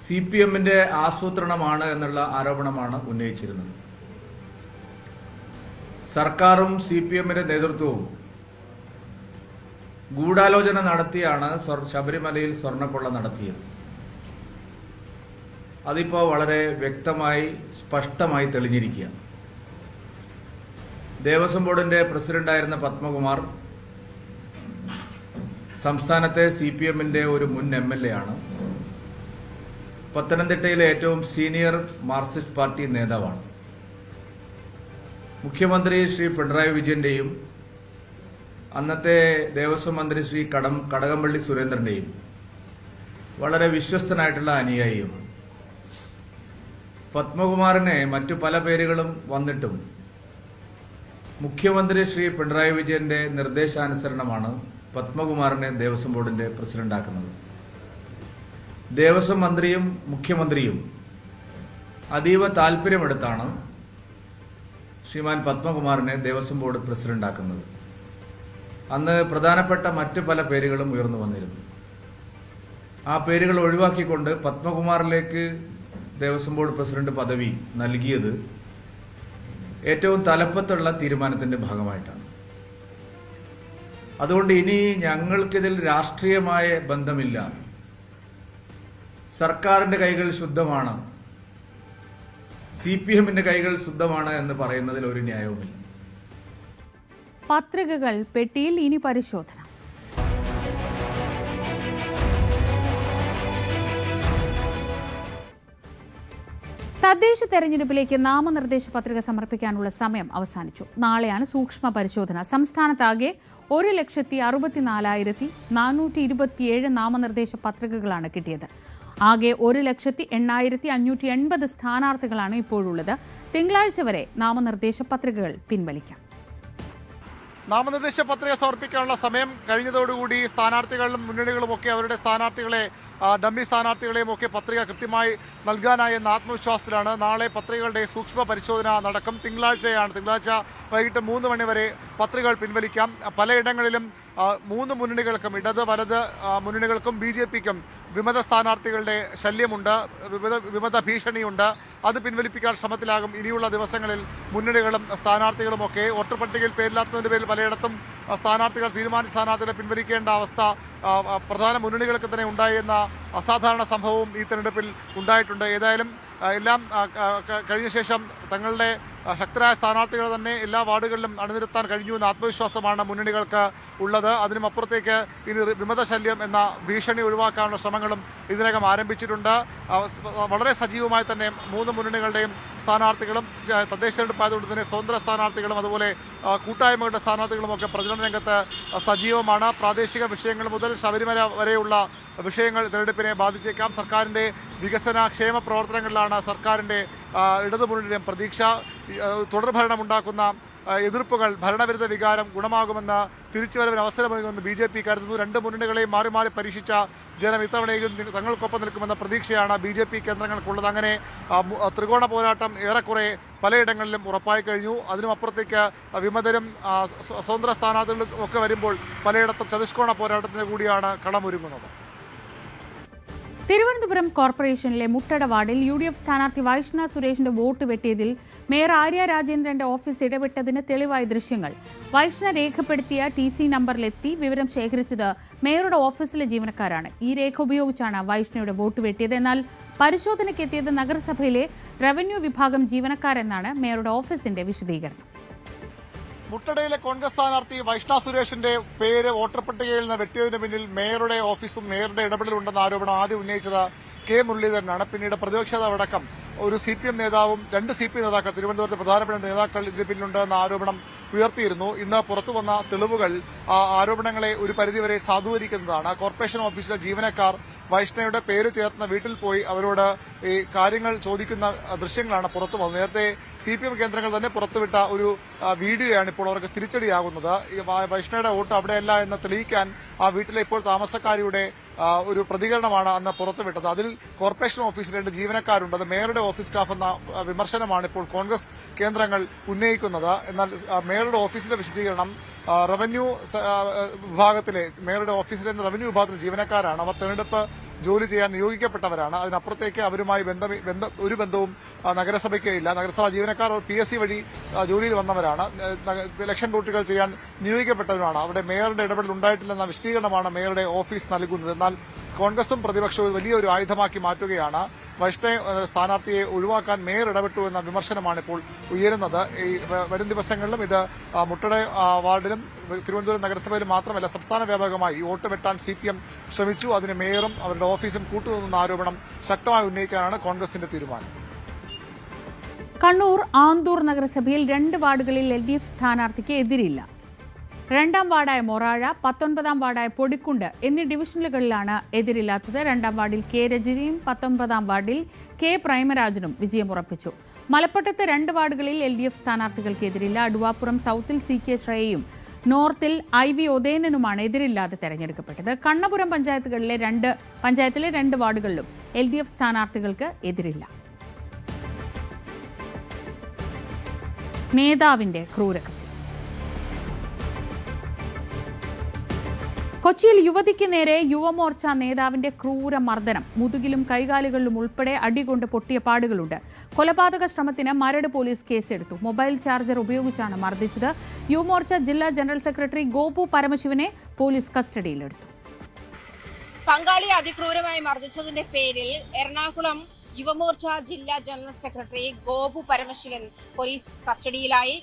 CPM-ന്റെ ആസൂത്രണമാണ് എന്നുള്ള ആരോപണമാണ് ഉന്നയിച്ചിരുന്നത്. സർക്കാരും CPM-ന്റെ നേതൃത്വവും ഗൂഢാലോചന നടത്തിയാണ് ശബരിമലയിൽ സ്വർണ്ണക്കൊള്ള നടത്തിയത്. അതിപ്പോൾ വളരെ വ്യക്തമായി സ്പഷ്ടമായി തെളിഞ്ഞിരിക്കുകയാണ്. ദേവസ്വം ബോർഡിന്റെ പ്രസിഡന്റായിരുന്ന പത്മകുമാർ സംസ്ഥാനത്തെ CPM-ന്റെ ഒരു മുൻ MLA ആണ്. പത്തനംതിട്ടയിലെ ഏറ്റവും സീനിയർ മാർക്സിസ്റ്റ് പാർട്ടി നേതാവാണ്. മുഖ്യമന്ത്രി ശ്രീ പിണറായി വിജയന്റെയും അന്നത്തെ ദേവസ്വം മന്ത്രി ശ്രീ കടകംപള്ളി സുരേന്ദ്രന്റെയും വളരെ വിശ്വസ്തനായിട്ടുള്ള അനുയായിയുമാണ്. പത്മകുമാറിനെ മറ്റു പല പേരുകളും വന്നിട്ടും മുഖ്യമന്ത്രി ശ്രീ പിണറായി വിജയന്റെ നിർദ്ദേശാനുസരണമാണ് പത്മകുമാറിനെ ദേവസ്വം ബോർഡിന്റെ പ്രസിഡന്റാക്കുന്നത്. ദേവസ്വം മന്ത്രിയും മുഖ്യമന്ത്രിയും അതീവ താൽപര്യമെടുത്താണ് ശ്രീമാൻ പത്മകുമാറിനെ ദേവസ്വം ബോർഡ് പ്രസിഡന്റാക്കുന്നത്. അന്ന് പ്രധാനപ്പെട്ട മറ്റ് പല പേരുകളും ഉയർന്നു വന്നിരുന്നു. ആ പേരുകൾ ഒഴിവാക്കിക്കൊണ്ട് പത്മകുമാറിലേക്ക് ദേവസ്വം ബോർഡ് പ്രസിഡന്റ് പദവി നൽകിയത് ഏറ്റവും തലപ്പത്തുള്ള തീരുമാനത്തിന്റെ ഭാഗമായിട്ടാണ്. അതുകൊണ്ട് ഇനി ഞങ്ങൾക്കിതിൽ രാഷ്ട്രീയമായ ബന്ധമില്ല, സർക്കാരിന്റെ കൈകൾ ശുദ്ധമാണ്, CPM-ന്റെ കൈകൾ ശുദ്ധമാണ് എന്ന് പറയുന്നതിൽ ഒരു ന്യായവുമില്ല. പത്രികകൾ പെട്ടിയിൽ ഇനി പരിശോധന. തദ്ദേശ തെരഞ്ഞെടുപ്പിലേക്ക് നാമനിർദ്ദേശ പത്രിക സമർപ്പിക്കാനുള്ള സമയം അവസാനിച്ചു. നാളെയാണ് സൂക്ഷ്മ പരിശോധന. സംസ്ഥാനത്താകെ 1,64,427 നാമനിർദ്ദേശ പത്രികകളാണ് കിട്ടിയത്. ആകെ 1,08,580 സ്ഥാനാർത്ഥികളാണ് ഇപ്പോഴുള്ളത്. തിങ്കളാഴ്ച വരെ നാമനിർദ്ദേശ പത്രികകൾ പിൻവലിക്കാം. നാമനിർദ്ദേശ പത്രിക സമർപ്പിക്കാനുള്ള സമയം കഴിഞ്ഞതോടുകൂടി സ്ഥാനാർത്ഥികളും മുന്നണികളും ഒക്കെ അവരുടെ സ്ഥാനാർത്ഥികളെ ഡമ്മി സ്ഥാനാർത്ഥികളെയും ഒക്കെ പത്രിക കൃത്യമായി നൽകാനായി എന്ന ആത്മവിശ്വാസത്തിലാണ്. നാളെ പത്രികകളുടെ സൂക്ഷ്മ പരിശോധന നടക്കും. തിങ്കളാഴ്ച വൈകിട്ട് 3 മണി വരെ പത്രികകൾ പിൻവലിക്കാം. പലയിടങ്ങളിലും 3 മുന്നണികൾക്കും ഇടത് വലത് മുന്നണികൾക്കും BJPക്കും വിമത സ്ഥാനാർത്ഥികളുടെ ശല്യമുണ്ട്, വിമത ഭീഷണിയുണ്ട്. അത് പിൻവലിപ്പിക്കാൻ ശ്രമത്തിലാകും ഇനിയുള്ള ദിവസങ്ങളിൽ മുന്നണികളും സ്ഥാനാർത്ഥികളും ഒക്കെ. വോട്ടർ പട്ടികയിൽ പേരില്ലാത്തതിൻ്റെ പേരിൽ പലയിടത്തും തീരുമാനിച്ച സ്ഥാനാർത്ഥികളെ പിൻവലിക്കേണ്ട അവസ്ഥ പ്രധാന മുന്നണികൾക്ക് തന്നെ ഉണ്ടായി എന്ന അസാധാരണ സംഭവവും ഈ തെരഞ്ഞെടുപ്പിൽ ഉണ്ടായിട്ടുണ്ട്. ഏതായാലും എല്ലാം കഴിഞ്ഞ ശേഷം തങ്ങളുടെ ശക്തരായ സ്ഥാനാർത്ഥികൾ തന്നെ എല്ലാ വാർഡുകളിലും അണിനിരത്താൻ കഴിഞ്ഞു എന്ന ആത്മവിശ്വാസമാണ് മുന്നണികൾക്ക് ഉള്ളത്. അതിനുമപ്പുറത്തേക്ക് ഇനി വിമത ശല്യം എന്ന ഭീഷണി ഒഴിവാക്കാനുള്ള ശ്രമങ്ങളും ഇതിനകം ആരംഭിച്ചിട്ടുണ്ട്. വളരെ സജീവമായി തന്നെ 3 മുന്നണികളുടെയും സ്ഥാനാർത്ഥികളും തദ്ദേശ തെരഞ്ഞെടുപ്പായതുകൊണ്ട് തന്നെ സ്വതന്ത്ര സ്ഥാനാർത്ഥികളും അതുപോലെ കൂട്ടായ്മകളുടെ സ്ഥാനാർത്ഥികളുമൊക്കെ പ്രചരണ രംഗത്ത് സജീവമാണ്. പ്രാദേശിക വിഷയങ്ങൾ മുതൽ ശബരിമല വരെയുള്ള വിഷയങ്ങൾ തെരഞ്ഞെടുപ്പിനെ ബാധിച്ചേക്കാം. സർക്കാരിൻ്റെ വികസന ക്ഷേമ പ്രവർത്തനങ്ങളിലാണ് സർക്കാരിൻ്റെ ഇടതുമുന്നണിയുടെയും പ്രതീക്ഷ. തുടർഭരണമുണ്ടാക്കുന്ന എതിർപ്പുകൾ ഭരണവിരുദ്ധ വികാരം ഗുണമാകുമെന്ന് തിരിച്ചുവരവിന് അവസരമൊരുങ്ങുമെന്ന് BJP കരുതുന്നു. 2 മുന്നണികളെയും മാറി മാറി പരീക്ഷിച്ച ജനം ഇത്തവണയും തങ്ങൾക്കൊപ്പം നിൽക്കുമെന്ന പ്രതീക്ഷയാണ് BJP കേന്ദ്രങ്ങൾക്കുള്ളത്. അങ്ങനെ ത്രികോണ പോരാട്ടം ഏറെക്കുറെ പലയിടങ്ങളിലും ഉറപ്പായി കഴിഞ്ഞു. അതിനുമപ്പുറത്തേക്ക് വിമതരും സ്വതന്ത്ര സ്ഥാനാർത്ഥികളും ഒക്കെ വരുമ്പോൾ പലയിടത്തും ചതുഷ്കോണ പോരാട്ടത്തിന് കൂടിയാണ് കളമൊരുങ്ങുന്നത്. തിരുവനന്തപുരം കോർപ്പറേഷനിലെ മുട്ടട വാർഡിൽ UDF സ്ഥാനാർത്ഥി വൈഷ്ണ സുരേഷിന്റെ വോട്ട് വെട്ടിയതിൽ മേയർ ആര്യ രാജേന്ദ്രന്റെ ഓഫീസ് ഇടപെട്ടതിന് തെളിവായ ദൃശ്യങ്ങൾ. വൈഷ്ണ രേഖപ്പെടുത്തിയ TC നമ്പറിലെത്തി വിവരം ശേഖരിച്ചത് മേയറുടെ ഓഫീസിലെ ജീവനക്കാരാണ്. ഈ രേഖ ഉപയോഗിച്ചാണ് വൈഷ്ണയുടെ വോട്ട് വെട്ടിയത്. എന്നാൽ പരിശോധനയ്ക്കെത്തിയത് നഗരസഭയിലെ റവന്യൂ വിഭാഗം ജീവനക്കാരെന്നാണ് മേയറുടെ ഓഫീസിന്റെ വിശദീകരണം. മുട്ടടയിലെ കോൺഗ്രസ് സ്ഥാനാർത്ഥി വൈഷ്ണ സുരേഷിന്റെ പേര് വോട്ടർ പട്ടികയിൽ നിന്ന് വെട്ടിയതിന് പിന്നിൽ മേയറുടെ ഓഫീസും മേയറുടെ ഇടപെടലുണ്ടെന്ന ആരോപണം ആദ്യം ഉന്നയിച്ചത് കെ മുരളീധരനാണ്. പിന്നീട് പ്രതിപക്ഷ നേതാവടക്കം ഒരു CPM നേതാവും 2 CPM നേതാക്കൾ തിരുവനന്തപുരത്തെ പ്രധാനപ്പെട്ട നേതാക്കൾ ഇതിന് പിന്നിലുണ്ടെന്ന ആരോപണം ഉയർത്തിയിരുന്നു. ഇന്ന് പുറത്തു വന്ന തെളിവുകൾ ആരോപണങ്ങളെ ഒരു പരിധിവരെ സാധൂകരിക്കുന്നതാണ്. കോർപ്പറേഷൻ ഓഫീസിലെ ജീവനക്കാർ വൈഷ്ണയുടെ പേര് ചേർന്ന വീട്ടിൽ പോയി അവരോട് ഈ കാര്യങ്ങൾ ചോദിക്കുന്ന ദൃശ്യങ്ങളാണ് പുറത്തു വന്നത്. നേരത്തെ CPM കേന്ദ്രങ്ങൾ തന്നെ പുറത്തുവിട്ട ഒരു വീഡിയോയാണ് ഇപ്പോൾ അവർക്ക് തിരിച്ചടിയാകുന്നത്. വൈഷ്ണയുടെ വോട്ട് അവിടെയല്ല എന്ന് തെളിയിക്കാൻ ആ വീട്ടിലെ ഇപ്പോൾ താമസക്കാരിയുടെ ഒരു പ്രതികരണമാണ് അന്ന് പുറത്തുവിട്ടത്. അതിൽ കോർപ്പറേഷൻ ഓഫീസിൽ 2 ജീവനക്കാരുണ്ട്, അത് മേയറുടെ ഓഫീസ് സ്റ്റാഫ് എന്ന വിമർശനമാണ് ഇപ്പോൾ കോൺഗ്രസ് കേന്ദ്രങ്ങൾ ഉന്നയിക്കുന്നത്. എന്നാൽ മേയറുടെ ഓഫീസിലെ വിശദീകരണം റവന്യൂ വിഭാഗത്തിലെ മേയറുടെ ഓഫീസിലെ റവന്യൂ വിഭാഗത്തിലെ ജീവനക്കാരാണ്. അവർ തെരഞ്ഞെടുപ്പ് ജോലി ചെയ്യാൻ നിയോഗിക്കപ്പെട്ടവരാണ്. അതിനപ്പുറത്തേക്ക് അവരുമായി ഒരു ബന്ധവും നഗരസഭയ്ക്ക് ഇല്ല. നഗരസഭാ ജീവനക്കാർ PSC വഴി ജോലിയിൽ വന്നവരാണ്, ഇലക്ഷൻ ഡ്യൂട്ടികൾ ചെയ്യാൻ നിയോഗിക്കപ്പെട്ടവരാണ്. അവിടെ മേയറുടെ ഇടപെടൽ ഉണ്ടായിട്ടില്ലെന്ന വിശദീകരണമാണ് മേയറുടെ ഓഫീസ് നൽകുന്നത്. എന്നാൽ കോൺഗ്രസും പ്രതിപക്ഷവും വലിയൊരു ആയുധമാക്കി മാറ്റുകയാണ്. വൈഷ്ണ സ്ഥാനാർത്ഥിയെ ഒഴിവാക്കാൻ മേയർ ഇടപെട്ടു എന്ന വിമർശനമാണ് ഇപ്പോൾ ഉയരുന്നത്. ഈ വരും ദിവസങ്ങളിലും ഇത് മുട്ടട വാർഡിലും തിരുവനന്തപുരം നഗരസഭയിലും മാത്രമല്ല സംസ്ഥാന വ്യാപകമായി വോട്ട് വെട്ടാൻ CPM ശ്രമിച്ചു. അതിന് മേയറും അവരുടെ ഓഫീസും കൂട്ടുനിന്ന ആരോപണം ശക്തമായി ഉന്നയിക്കാനാണ് കോൺഗ്രസിന്റെ തീരുമാനം. കണ്ണൂർ ആന്തൂർ നഗരസഭയിൽ 2 വാർഡുകളിൽ LDF സ്ഥാനാർത്ഥിക്ക് എതിരില്ല. 2ാം വാർഡായ മൊറാഴ, 19ാം വാർഡായ പൊടിക്കുണ്ട് എന്നീ ഡിവിഷനുകളിലാണ് എതിരില്ലാത്തത്. 2ാം വാർഡിൽ K രജനിയും 19ാം വാർഡിൽ K പ്രേമരാജനും വിജയമുറപ്പിച്ചു. മലപ്പട്ടത്ത് 2 വാർഡുകളിൽ LDF സ്ഥാനാർത്ഥികൾക്ക് എതിരില്ല. അടുവാപ്പുറം സൌത്തിൽ CK ശ്രേയയും നോർത്തിൽ IV ഉദയനനുമാണ് എതിരില്ലാതെ തെരഞ്ഞെടുക്കപ്പെട്ടത്. കണ്ണപുരം പഞ്ചായത്തിലെ 2 വാർഡുകളിലും LDF സ്ഥാനാർത്ഥികൾക്ക് എതിരില്ല. നേതാവിന്റെ ക്രൂരകൃത്യം. കൊച്ചിയിൽ യുവതിക്ക് നേരെ യുവമോർച്ച നേതാവിന്റെ ക്രൂരമർദ്ദനം. മുതുകിലും കൈകാലുകളിലും ഉൾപ്പെടെ അടികൊണ്ട് പൊട്ടിയ പാടുകളുണ്ട്. കൊലപാതക ശ്രമത്തിന് മരട് പോലീസ് കേസെടുത്തു. മൊബൈൽ ചാർജർ ഉപയോഗിച്ചാണ് മർദ്ദിച്ചത്. യുവമോർച്ച ജില്ലാ ജനറൽ സെക്രട്ടറി ഗോപു പരമശിവനെ പോലീസ് കസ്റ്റഡിയിലെടുത്തു. പങ്കാളിയെ അതിക്രൂരമായി മർദ്ദിച്ചതിന്റെ പേരിൽ എറണാകുളം യുവമോർച്ച ജില്ലാ general secretary Gopu Paramasivan police കസ്റ്റഡിയിലായി.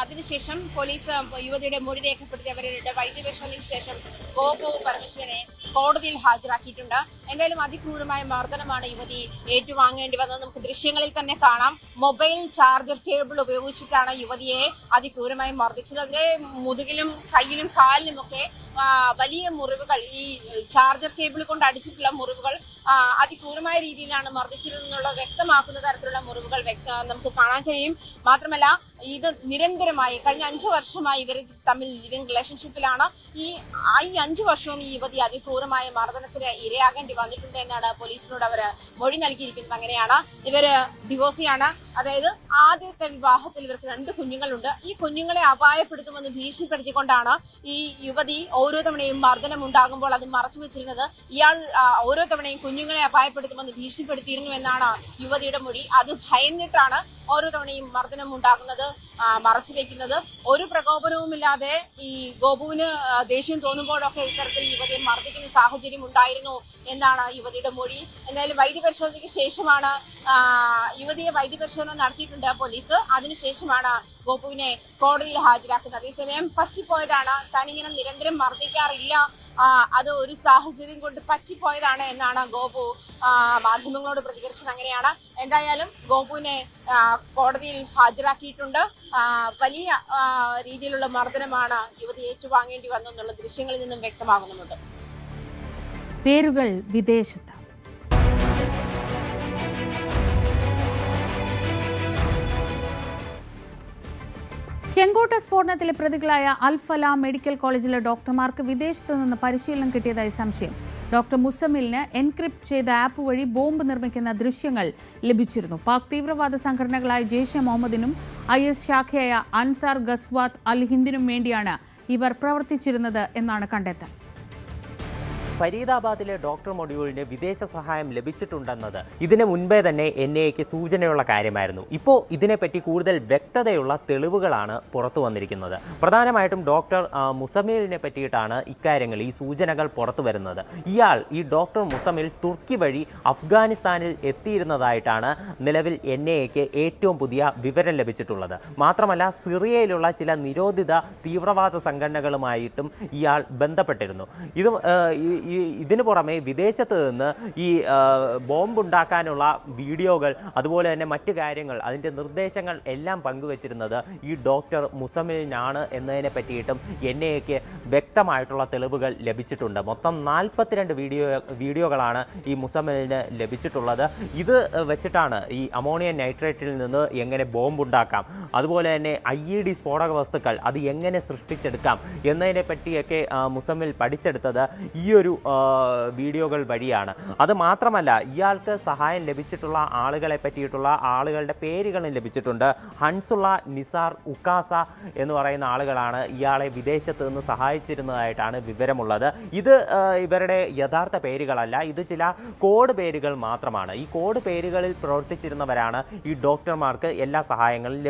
അതിനുശേഷം പോലീസ് യുവതിയുടെ മൊഴി രേഖപ്പെടുത്തി അവരുടെ വൈദ്യപരിശോധനയ്ക്ക് ശേഷം ഗോപു പരമശിവനെ കോടതിയിൽ ഹാജരാക്കിയിട്ടുണ്ട്. എന്തായാലും അതിക്രൂരമായ മർദ്ദനമാണ് യുവതി ഏറ്റുവാങ്ങേണ്ടി വന്നത്. നമുക്ക് ദൃശ്യങ്ങളിൽ തന്നെ കാണാം. മൊബൈൽ ചാർജർ കേബിൾ ഉപയോഗിച്ചിട്ടാണ് യുവതിയെ അതിക്രൂരമായി മർദ്ദിച്ചത്. അതിന്റെ മുതുകിലും കയ്യിലും കാലിലുമൊക്കെ വലിയ മുറിവുകൾ, ഈ ചാർജർ കേബിൾ കൊണ്ട് അടിച്ചിട്ടുള്ള മുറിവുകൾ അതിക്രൂരമായ രീതിയിലാണ് മർദ്ദിച്ചിരുന്നുള്ള വ്യക്തമാക്കുന്ന തരത്തിലുള്ള മുറിവുകൾ നമുക്ക് കാണാൻ കഴിയും. മാത്രമല്ല ഇത് നിരന്തരമായി കഴിഞ്ഞ 5 വർഷമായി ഇവർ തമ്മിൽ ലിവിംഗ് റിലേഷൻഷിപ്പിലാണ്. ഈ 5 വർഷവും ഈ യുവതി അതിക്രൂരമായ മർദ്ദനത്തിന് ഇരയാകേണ്ടി വന്നിട്ടുണ്ട് എന്നാണ് പോലീസിനോട് അവർ മൊഴി നൽകിയിരിക്കുന്നത്. അങ്ങനെയാണ് ഇവര് ഡിവോഴ്സിയാണ്. അതായത് ആദ്യത്തെ വിവാഹത്തിൽ ഇവർക്ക് 2 കുഞ്ഞുങ്ങളുണ്ട്. ഈ കുഞ്ഞുങ്ങളെ അപായപ്പെടുത്തുമെന്ന് ഭീഷണിപ്പെടുത്തിക്കൊണ്ടാണ് ഈ യുവതി ഓരോ തവണയും മർദ്ദനം ഉണ്ടാകുമ്പോൾ അത് മറച്ചു വെച്ചിരുന്നത്. ഇയാൾ ഓരോ തവണയും കുഞ്ഞുങ്ങളെ അപായപ്പെടുത്തുമെന്ന് ഭീഷണിപ്പെടുത്തിയിരുന്നു എന്നാണ് യുവതിയുടെ മൊഴി. അത് ഭയന്നിട്ടാണ് ഓരോ തവണയും മർദ്ദനം ഉണ്ടാകുന്നത് മറച്ചു വെക്കുന്നത്. ഒരു പ്രകോപനവുമില്ലാതെ ഈ ഗോപുവിന് ദേഷ്യം തോന്നുമ്പോഴൊക്കെ ഇത്തരത്തിൽ യുവതിയെ മർദ്ദിക്കുന്ന സാഹചര്യം ഉണ്ടായിരുന്നു എന്നാണ് യുവതിയുടെ മൊഴി. എന്തായാലും വൈദ്യപരിശോധനയ്ക്ക് ശേഷമാണ് യുവതിയെ വൈദ്യപരിശോധന നടത്തിയിട്ടുണ്ട് പോലീസ്. അതിനുശേഷമാണ് ഗോപുവിനെ കോടതിയിൽ ഹാജരാക്കുന്നത്. അതേസമയം പറ്റിപ്പോയതാണ്, താനിങ്ങനെ നിരന്തരം മർദ്ദിക്കാറില്ല, അത് ഒരു സാഹചര്യം കൊണ്ട് പറ്റിപ്പോയതാണ് എന്നാണ് ഗോപു മാധ്യമങ്ങളോട് പ്രതികരിച്ചത്. അങ്ങനെയാണ് എന്തായാലും ഗോപുവിനെ കോടതിയിൽ ഹാജരാക്കിയിട്ടുണ്ട്. വലിയ രീതിയിലുള്ള മർദ്ദനമാണ് യുവതി ഏറ്റുവാങ്ങേണ്ടി വന്നെന്നുള്ള ദൃശ്യങ്ങളിൽ നിന്നും വ്യക്തമാകുന്നുണ്ട്. പേരുകൾ വിദേശത്ത്. ചെങ്കോട്ട സ്ഫോടനത്തിലെ പ്രതികളായ അൽഫല മെഡിക്കൽ കോളേജിലെ ഡോക്ടർമാർക്ക് വിദേശത്തു നിന്ന് പരിശീലനം കിട്ടിയതായി സംശയം. ഡോക്ടർ മുസമിലിന് എൻക്രിപ്റ്റ് ചെയ്ത ആപ്പ് വഴി ബോംബ് നിർമ്മിക്കുന്ന ദൃശ്യങ്ങൾ ലഭിച്ചിരുന്നു. പാക് തീവ്രവാദ സംഘടനകളായ ജെയ്ഷെ മുഹമ്മദിനും IS ശാഖയായ അൻസാർ ഗസ്വാത്ത് അൽ ഹിന്ദിനും വേണ്ടിയാണ് ഇവർ പ്രവർത്തിച്ചിരുന്നത് എന്നാണ് കണ്ടെത്തൽ. ഫരീദാബാദിലെ ഡോക്ടർ മൊഡ്യൂളിന് വിദേശ സഹായം ലഭിച്ചിട്ടുണ്ടെന്നത് ഇതിന് മുൻപേ തന്നെ NIAക്ക് സൂചനയുള്ള കാര്യമായിരുന്നു. ഇപ്പോൾ ഇതിനെപ്പറ്റി കൂടുതൽ വ്യക്തതയുള്ള തെളിവുകളാണ് പുറത്തു വന്നിരിക്കുന്നത്. പ്രധാനമായിട്ടും ഡോക്ടർ മുസമിലിനെ പറ്റിയിട്ടാണ് ഇക്കാര്യങ്ങൾ, ഈ സൂചനകൾ പുറത്തു വരുന്നത്. ഈ ഡോക്ടർ മുസമിൽ തുർക്കി വഴി അഫ്ഗാനിസ്ഥാനിൽ എത്തിയിരുന്നതായിട്ടാണ് നിലവിൽ NIAക്ക് ഏറ്റവും പുതിയ വിവരം ലഭിച്ചിട്ടുള്ളത്. മാത്രമല്ല സിറിയയിലുള്ള ചില നിരോധിത തീവ്രവാദ സംഘടനകളുമായിട്ടും ഇയാൾ ബന്ധപ്പെട്ടിരുന്നു. ഇതിനു പുറമെ വിദേശത്ത് നിന്ന് ഈ ബോംബുണ്ടാക്കാനുള്ള വീഡിയോകൾ, അതുപോലെ തന്നെ മറ്റു കാര്യങ്ങൾ, അതിൻ്റെ നിർദ്ദേശങ്ങൾ എല്ലാം പങ്കുവച്ചിരുന്നത് ഈ ഡോക്ടർ മുസമിലിനാണ് എന്നതിനെ പറ്റിയിട്ടും NIAക്ക് വ്യക്തമായിട്ടുള്ള തെളിവുകൾ ലഭിച്ചിട്ടുണ്ട്. മൊത്തം 42 വീഡിയോകളാണ് ഈ മുസമിലിന് ലഭിച്ചിട്ടുള്ളത്. ഇത് വെച്ചിട്ടാണ് ഈ അമോണിയം നൈട്രേറ്റിൽ നിന്ന് എങ്ങനെ ബോംബുണ്ടാക്കാം, അതുപോലെ തന്നെ IED സ്ഫോടക വസ്തുക്കൾ അത് എങ്ങനെ സൃഷ്ടിച്ചെടുക്കാം എന്നതിനെ പറ്റിയൊക്കെ മുസമിൽ പഠിച്ചെടുത്തത് ഈ ഒരു വീഡിയോകൾ വഴിയാണ്. അത് മാത്രമല്ല ഇയാൾക്ക് സഹായം ലഭിച്ചിട്ടുള്ള ആളുകളെ പറ്റിയിട്ടുള്ള ആളുകളുടെ പേരുകളും ലഭിച്ചിട്ടുണ്ട്. ഹൻസുള്ള, നിസാർ, ഉക്കാസ എന്ന് പറയുന്ന ആളുകളാണ് ഇയാളെ വിദേശത്ത് നിന്ന് സഹായിച്ചിരുന്നതായിട്ടാണ് വിവരമുള്ളത്. ഇത് ഇവരുടെ യഥാർത്ഥ പേരുകളല്ല, ഇത് ചില കോഡ് പേരുകൾ മാത്രമാണ്. ഈ കോഡ് പേരുകളിൽ പ്രവർത്തിച്ചിരുന്നവരാണ് ഈ ഡോക്ടർമാർക്ക് എല്ലാ സഹായങ്ങളും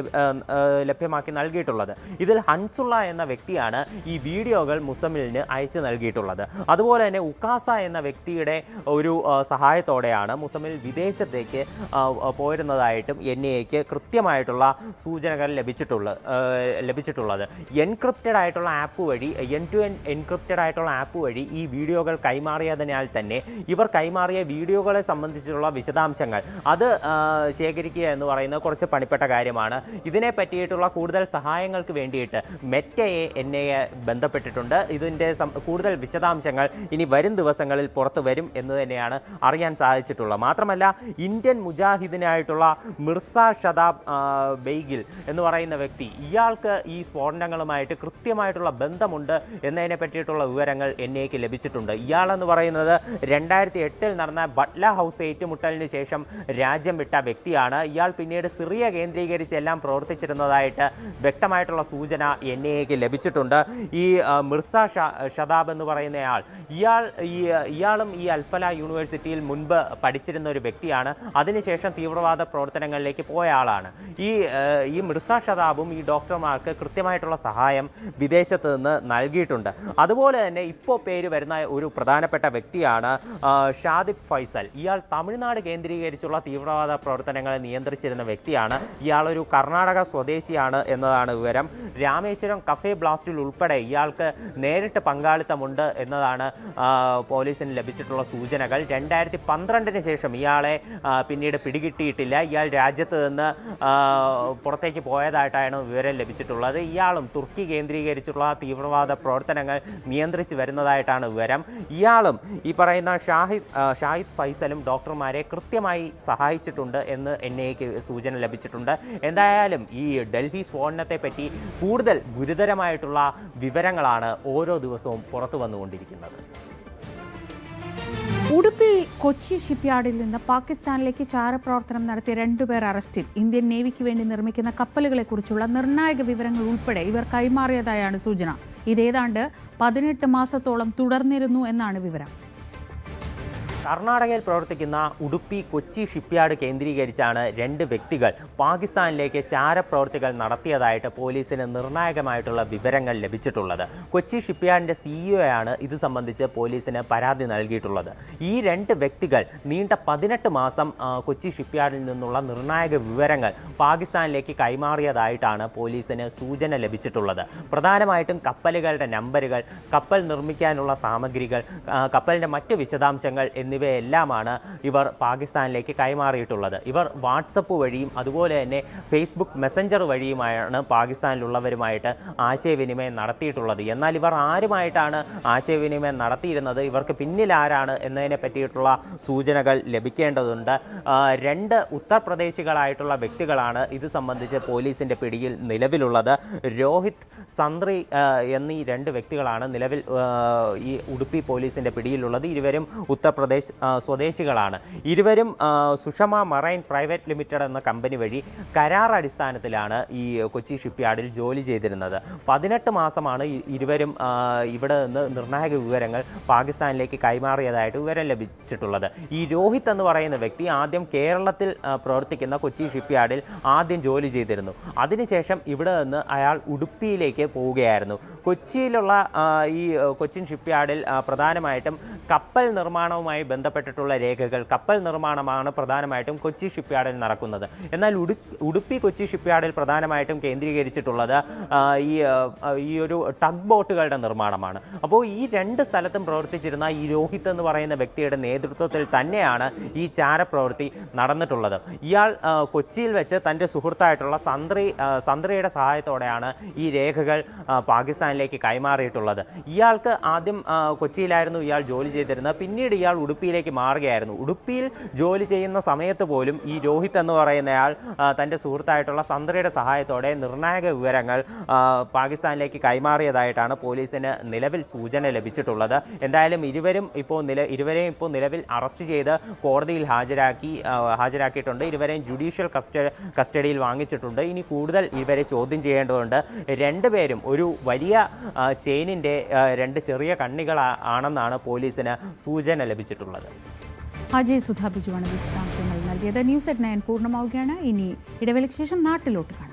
ലഭ്യമാക്കി നൽകിയിട്ടുള്ളത്. ഇതിൽ ഹൻസുള്ള എന്ന വ്യക്തിയാണ് ഈ വീഡിയോകൾ മുസമിലിന് അയച്ചു നൽകിയിട്ടുള്ളത്. അതുപോലെ തന്നെ ഉക്കാസ എന്ന വ്യക്തിയുടെ ഒരു സഹായത്തോടെയാണ് മുസമിൽ വിദേശത്തേക്ക് പോയിരുന്നതായിട്ടും NIAക്ക് കൃത്യമായിട്ടുള്ള സൂചനകൾ ലഭിച്ചിട്ടുള്ളത്. എൻക്രിപ്റ്റഡ് ആയിട്ടുള്ള ആപ്പ് വഴി, എൻ ടു എൻ എൻക്രിപ്റ്റഡ് ആയിട്ടുള്ള ആപ്പ് വഴി ഈ വീഡിയോകൾ കൈമാറിയതിനാൽ തന്നെ ഇവർ കൈമാറിയ വീഡിയോകളെ സംബന്ധിച്ചുള്ള വിശദാംശങ്ങൾ അത് ശേഖരിക്കുക എന്ന് പറയുന്നത് കുറച്ച് പണിപ്പെട്ട കാര്യമാണ്. ഇതിനെ പറ്റിയിട്ടുള്ള കൂടുതൽ സഹായങ്ങൾക്ക് വേണ്ടിയിട്ട് മെറ്റയെ NIA ബന്ധപ്പെട്ടിട്ടുണ്ട്. ഇതിൻ്റെ കൂടുതൽ വിശദാംശങ്ങൾ ഇനി വരും ദിവസങ്ങളിൽ പുറത്തു വരും എന്ന് തന്നെയാണ് അറിയാൻ സാധിച്ചിട്ടുള്ളത്. മാത്രമല്ല ഇന്ത്യൻ മുജാഹിദിനായിട്ടുള്ള മിർസ ഷദാബ് ബെയ്ഗിൽ എന്ന് പറയുന്ന വ്യക്തി, ഇയാൾക്ക് ഈ സ്ഫോടനങ്ങളുമായിട്ട് കൃത്യമായിട്ടുള്ള ബന്ധമുണ്ട് എന്നതിനെ പറ്റിയിട്ടുള്ള വിവരങ്ങൾ NIAക്ക് ലഭിച്ചിട്ടുണ്ട്. ഇയാളെന്ന് പറയുന്നത് 2008 നടന്ന ബട്ട്ല ഹൗസ് ഏറ്റുമുട്ടലിന് ശേഷം രാജ്യം വിട്ട വ്യക്തിയാണ്. ഇയാൾ പിന്നീട് സിറിയ കേന്ദ്രീകരിച്ച് എല്ലാം പ്രവർത്തിച്ചിരുന്നതായിട്ട് വ്യക്തമായിട്ടുള്ള സൂചന NIAക്ക് ലഭിച്ചിട്ടുണ്ട്. ഈ മിർസ ഷദാബ് എന്ന് പറയുന്നയാൾ ഇയാളും ഈ അൽഫല യൂണിവേഴ്സിറ്റിയിൽ മുൻപ് പഠിച്ചിരുന്ന ഒരു വ്യക്തിയാണ്. അതിനുശേഷം തീവ്രവാദ പ്രവർത്തനങ്ങളിലേക്ക് പോയ ആളാണ്. ഈ മിർസ ഷതാബും ഈ ഡോക്ടർമാർക്ക് കൃത്യമായിട്ടുള്ള സഹായം വിദേശത്ത് നിന്ന് നൽകിയിട്ടുണ്ട്. അതുപോലെ തന്നെ ഇപ്പോൾ പേര് വരുന്ന ഒരു പ്രധാനപ്പെട്ട വ്യക്തിയാണ് ഷാദിബ് ഫൈസൽ. ഇയാൾ തമിഴ്നാട് കേന്ദ്രീകരിച്ചുള്ള തീവ്രവാദ പ്രവർത്തനങ്ങളെ നിയന്ത്രിച്ചിരുന്ന വ്യക്തിയാണ്. ഇയാളൊരു കർണാടക സ്വദേശിയാണ് എന്നതാണ് വിവരം. രാമേശ്വരം കഫേ ബ്ലാസ്റ്റിൽ ഉൾപ്പെടെ ഇയാൾക്ക് നേരിട്ട് പങ്കാളിത്തമുണ്ട് എന്നതാണ് പോലീസിന് ലഭിച്ചിട്ടുള്ള സൂചനകൾ. 2012 ശേഷം ഇയാളെ പിന്നീട് പിടികിട്ടിയിട്ടില്ല. ഇയാൾ രാജ്യത്ത് നിന്ന് പുറത്തേക്ക് പോയതായിട്ടാണ് വിവരം ലഭിച്ചിട്ടുള്ളത്. ഇയാളും തുർക്കി കേന്ദ്രീകരിച്ചുള്ള തീവ്രവാദ പ്രവർത്തനങ്ങൾ നിയന്ത്രിച്ച് വരുന്നതായിട്ടാണ് വിവരം. ഇയാളും ഈ പറയുന്ന ഷാഹിദ് ഫൈസലും ഡോക്ടർമാരെ കൃത്യമായി സഹായിച്ചിട്ടുണ്ട് എന്ന് NIAക്ക് സൂചന ലഭിച്ചിട്ടുണ്ട്. എന്തായാലും ഈ ഡൽഹി സ്ഫോടനത്തെ പറ്റി കൂടുതൽ ഗുരുതരമായിട്ടുള്ള വിവരങ്ങളാണ് ഓരോ ദിവസവും പുറത്തു വന്നുകൊണ്ടിരിക്കുന്നത്. ഉടുപ്പി കൊച്ചി ഷിപ്പ്യാർഡിൽ നിന്ന് പാകിസ്ഥാനിലേക്ക് ചാരപ്രവർത്തനം നടത്തിയ 2 പേർ അറസ്റ്റിൽ. ഇന്ത്യൻ നേവിക്ക് വേണ്ടി നിർമ്മിക്കുന്ന കപ്പലുകളെക്കുറിച്ചുള്ള നിർണായക വിവരങ്ങൾ ഉൾപ്പെടെ ഇവർ കൈമാറിയതായാണ് സൂചന. ഇതേതാണ്ട് 18 മാസത്തോളം തുടർന്നിരുന്നു എന്നാണ് വിവരം. കർണാടകയിൽ പ്രവർത്തിക്കുന്ന ഉടുപ്പി കൊച്ചി ഷിപ്പ്യാർഡ് കേന്ദ്രീകരിച്ചാണ് 2 വ്യക്തികൾ പാകിസ്ഥാനിലേക്ക് ചാരപ്രവർത്തികൾ നടത്തിയതായിട്ട് പോലീസിന് നിർണായകമായിട്ടുള്ള വിവരങ്ങൾ ലഭിച്ചിട്ടുള്ളത്. കൊച്ചി ഷിപ്പ്യാർഡിൻ്റെ CEO ഇത് സംബന്ധിച്ച് പോലീസിന് പരാതി നൽകിയിട്ടുള്ളത്. ഈ 2 വ്യക്തികൾ നീണ്ട 18 മാസം കൊച്ചി ഷിപ്പ്യാർഡിൽ നിന്നുള്ള നിർണായക വിവരങ്ങൾ പാകിസ്ഥാനിലേക്ക് കൈമാറിയതായിട്ടാണ് പോലീസിന് സൂചന ലഭിച്ചിട്ടുള്ളത്. പ്രധാനമായിട്ടും കപ്പലുകളുടെ നമ്പറുകൾ, കപ്പൽ നിർമ്മിക്കാനുള്ള സാമഗ്രികൾ, കപ്പലിൻ്റെ മറ്റ് വിശദാംശങ്ങൾ എന്നിവയെല്ലാമാണ് ഇവർ പാകിസ്ഥാനിലേക്ക് കൈമാറിയിട്ടുള്ളത്. ഇവർ വാട്സപ്പ് വഴിയും അതുപോലെ തന്നെ ഫേസ്ബുക്ക് മെസ്സഞ്ചർ വഴിയുമാണ് പാകിസ്ഥാനിലുള്ളവരുമായിട്ട് ആശയവിനിമയം നടത്തിയിട്ടുള്ളത്. എന്നാൽ ഇവർ ആരുമായിട്ടാണ് ആശയവിനിമയം നടത്തിയിരുന്നത്, ഇവർക്ക് പിന്നിൽ ആരാണ് എന്നതിനെ പറ്റിയിട്ടുള്ള സൂചനകൾ ലഭിക്കേണ്ടതുണ്ട്. 2 ഉത്തർപ്രദേശികളായിട്ടുള്ള വ്യക്തികളാണ് ഇത് സംബന്ധിച്ച് പോലീസിൻ്റെ പിടിയിൽ നിലവിലുള്ളത്. രോഹിത്, സന്ത്രി എന്നീ 2 വ്യക്തികളാണ് നിലവിൽ ഈ ഉടുപ്പി പോലീസിൻ്റെ പിടിയിലുള്ളത്. ഇരുവരും ഉത്തർപ്രദേശ് സ്വദേശികളാണ്. ഇരുവരും സുഷമ മറൈൻ പ്രൈവറ്റ് ലിമിറ്റഡ് എന്ന കമ്പനി വഴി കരാർ അടിസ്ഥാനത്തിലാണ് ഈ കൊച്ചി ഷിപ്പ്യാർഡിൽ ജോലി ചെയ്തിരുന്നത്. 18 മാസമാണ് ഇരുവരും ഇവിടെ നിന്ന് നിർണായക വിവരങ്ങൾ പാകിസ്ഥാനിലേക്ക് കൈമാറിയതായിട്ട് വിവരം ലഭിച്ചിട്ടുള്ളത്. ഈ രോഹിത് എന്ന് പറയുന്ന വ്യക്തി ആദ്യം കേരളത്തിൽ പ്രവർത്തിക്കുന്ന കൊച്ചി ഷിപ്പ്യാർഡിൽ ആദ്യം ജോലി ചെയ്തിരുന്നു. അതിനുശേഷം ഇവിടെ നിന്ന് അയാൾ ഉടുപ്പിയിലേക്ക് പോവുകയായിരുന്നു. കൊച്ചിയിലുള്ള ഈ കൊച്ചിൻ ഷിപ്പ്യാർഡിൽ പ്രധാനമായിട്ടും കപ്പൽ നിർമ്മാണവുമായി ബന്ധപ്പെട്ടിട്ടുള്ള രേഖകൾ, കപ്പൽ നിർമ്മാണമാണ് പ്രധാനമായിട്ടും കൊച്ചി ഷിപ്പ്യാർഡിൽ നടക്കുന്നത്. എന്നാൽ ഉടുപ്പി കൊച്ചി ഷിപ്പ്യാർഡിൽ പ്രധാനമായിട്ടും കേന്ദ്രീകരിച്ചിട്ടുള്ളത് ഈ ഒരു ടഗ് ബോട്ടുകളുടെ നിർമ്മാണമാണ്. അപ്പോൾ ഈ 2 സ്ഥലത്തും പ്രവർത്തിച്ചിരുന്ന ഈ രോഹിത് എന്ന് പറയുന്ന വ്യക്തിയുടെ നേതൃത്വത്തിൽ തന്നെയാണ് ഈ ചാരപ്രവൃത്തി നടന്നിട്ടുള്ളത്. ഇയാൾ കൊച്ചിയിൽ വെച്ച് തൻ്റെ സുഹൃത്തായിട്ടുള്ള സന്ത്രിയുടെ സഹായത്തോടെയാണ് ഈ രേഖകൾ പാകിസ്ഥാനിലേക്ക് കൈമാറിയിട്ടുള്ളത്. ഇയാൾക്ക് ആദ്യം കൊച്ചിയിലായിരുന്നു ഇയാൾ ജോലി ചെയ്തിരുന്നത്. പിന്നീട് ഇയാൾ ഉടുപ്പിയിലേക്ക് മാറുകയായിരുന്നു. ഉടുപ്പിയിൽ ജോലി ചെയ്യുന്ന സമയത്ത് പോലും ഈ രോഹിത് എന്ന് പറയുന്നയാൾ തൻ്റെ സുഹൃത്തായിട്ടുള്ള സന്ത്രിയുടെ സഹായത്തോടെ നിർണായക വിവരങ്ങൾ പാകിസ്ഥാനിലേക്ക് കൈമാറിയതായിട്ടാണ് പോലീസിന് നിലവിൽ സൂചന ലഭിച്ചിട്ടുള്ളത്. എന്തായാലും ഇരുവരെയും ഇപ്പോൾ നിലവിൽ അറസ്റ്റ് ചെയ്ത് കോടതിയിൽ ഹാജരാക്കിയിട്ടുണ്ട്. ഇരുവരെയും ജുഡീഷ്യൽ കസ്റ്റഡിയിൽ വാങ്ങിച്ചിട്ടുണ്ട്. ഇനി കൂടുതൽ ഇവരെ ചോദ്യം ചെയ്യേണ്ടതുണ്ട്. 2 പേരും ഒരു വലിയ ചെയിനിൻ്റെ 2 ചെറിയ കണ്ണികൾ ആണെന്നാണ് പോലീസിന് സൂചന ലഭിച്ചിട്ടുള്ളത്. അജയ് സുധാ ബിജുവാണ് വിശദാംശങ്ങൾ നൽകിയത്. ന്യൂസ് at 9 പൂർണ്ണമാവുകയാണ്. ഇനി ഇടവേളയ്ക്ക് ശേഷം നാട്ടിലോട്ട് കാണാം.